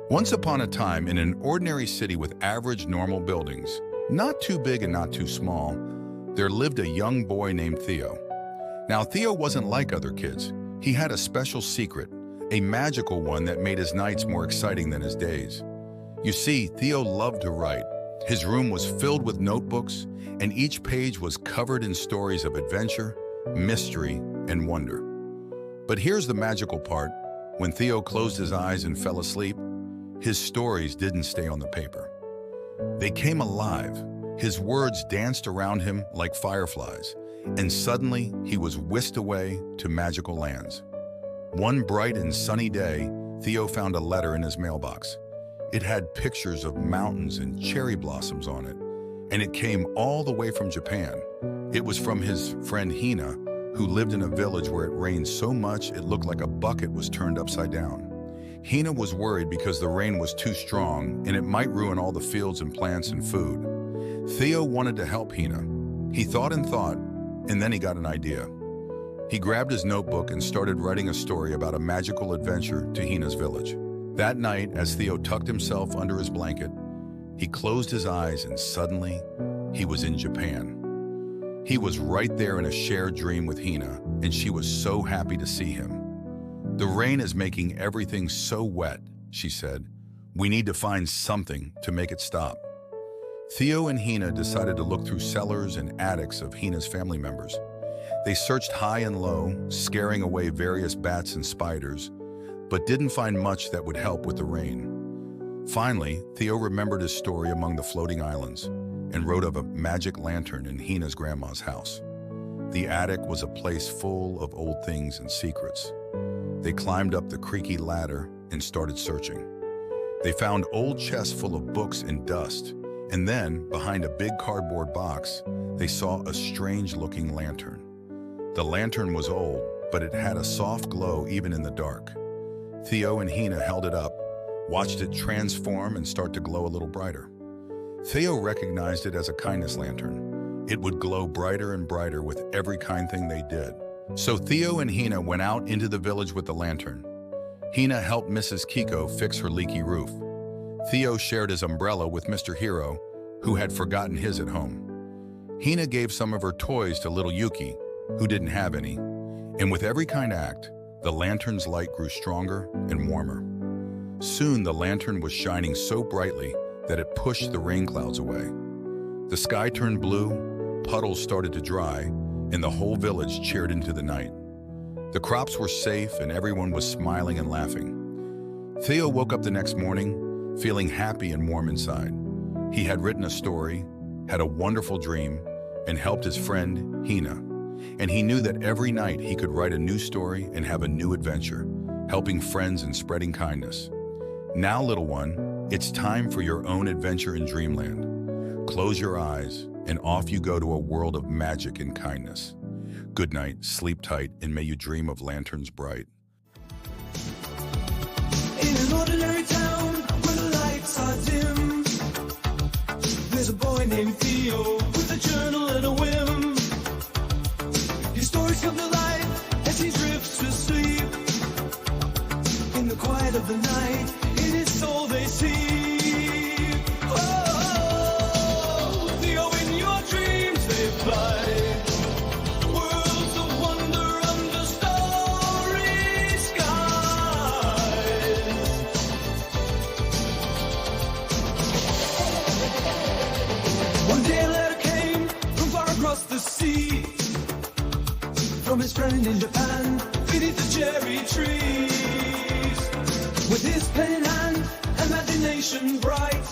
Once upon a time, in an ordinary city with average normal buildings, not too big and not too small, there lived a young boy named Theo. Now, Theo wasn't like other kids. He had a special secret, a magical one that made his nights more exciting than his days. You see, Theo loved to write. His room was filled with notebooks, and each page was covered in stories of adventure, mystery, and wonder. But here's the magical part. When Theo closed his eyes and fell asleep, his stories didn't stay on the paper. They came alive. His words danced around him like fireflies, and suddenly he was whisked away to magical lands. One bright and sunny day, Theo found a letter in his mailbox. It had pictures of mountains and cherry blossoms on it, and it came all the way from Japan. It was from his friend Hina, who lived in a village where it rained so much it looked like a bucket was turned upside down. Hina was worried because the rain was too strong and it might ruin all the fields and plants and food. Theo wanted to help Hina. He thought, and then he got an idea. He grabbed his notebook and started writing a story about a magical adventure to Hina's village. That night, as Theo tucked himself under his blanket, he closed his eyes and suddenly he was in Japan. He was right there in a shared dream with Hina, and she was so happy to see him. "The rain is making everything so wet," she said. "We need to find something to make it stop." Theo and Hina decided to look through cellars and attics of Hina's family members. They searched high and low, scaring away various bats and spiders, but didn't find much that would help with the rain. Finally, Theo remembered his story among the floating islands and wrote of a magic lantern in Hina's grandma's house. The attic was a place full of old things and secrets. They climbed up the creaky ladder and started searching. They found old chests full of books and dust, and then, behind a big cardboard box, they saw a strange-looking lantern. The lantern was old, but it had a soft glow even in the dark. Theo and Hina held it up, watched it transform and start to glow a little brighter. Theo recognized it as a kindness lantern. It would glow brighter and brighter with every kind thing they did. So Theo and Hina went out into the village with the lantern. Hina helped Mrs. Kiko fix her leaky roof. Theo shared his umbrella with Mr. Hero, who had forgotten his at home. Hina gave some of her toys to little Yuki, who didn't have any. And with every kind act, the lantern's light grew stronger and warmer. Soon the lantern was shining so brightly that it pushed the rain clouds away. The sky turned blue, puddles started to dry, and the whole village cheered into the night. The crops were safe and everyone was smiling and laughing. Theo woke up the next morning, feeling happy and warm inside. He had written a story, had a wonderful dream, and helped his friend, Hina. And he knew that every night he could write a new story and have a new adventure, helping friends and spreading kindness. Now, little one, it's time for your own adventure in dreamland. Close your eyes, and off you go to a world of magic and kindness. Good night, sleep tight, and may you dream of lanterns bright. In an ordinary town where the lights are dim, there's a boy named Theo with a journal and a whim. His stories come to life as he drifts to sleep. In the quiet of the night, in his soul they see. The sea from his friend in Japan beneath the cherry trees. With his pen in hand, imagination bright,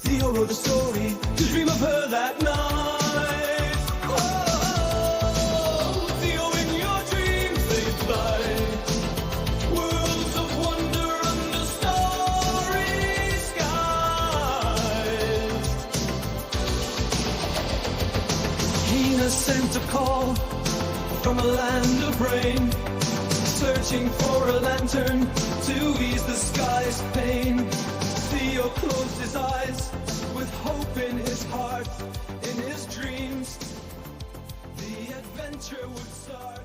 Theo wrote a story to dream of her that night. Oh, Theo, in your dreams they fly, worlds of wonder under starry skies. Hina sent a call from a land of rain, searching for a lantern to ease the sky's pain. Theo closed his eyes with hope in his heart. In his dreams, the adventure would start.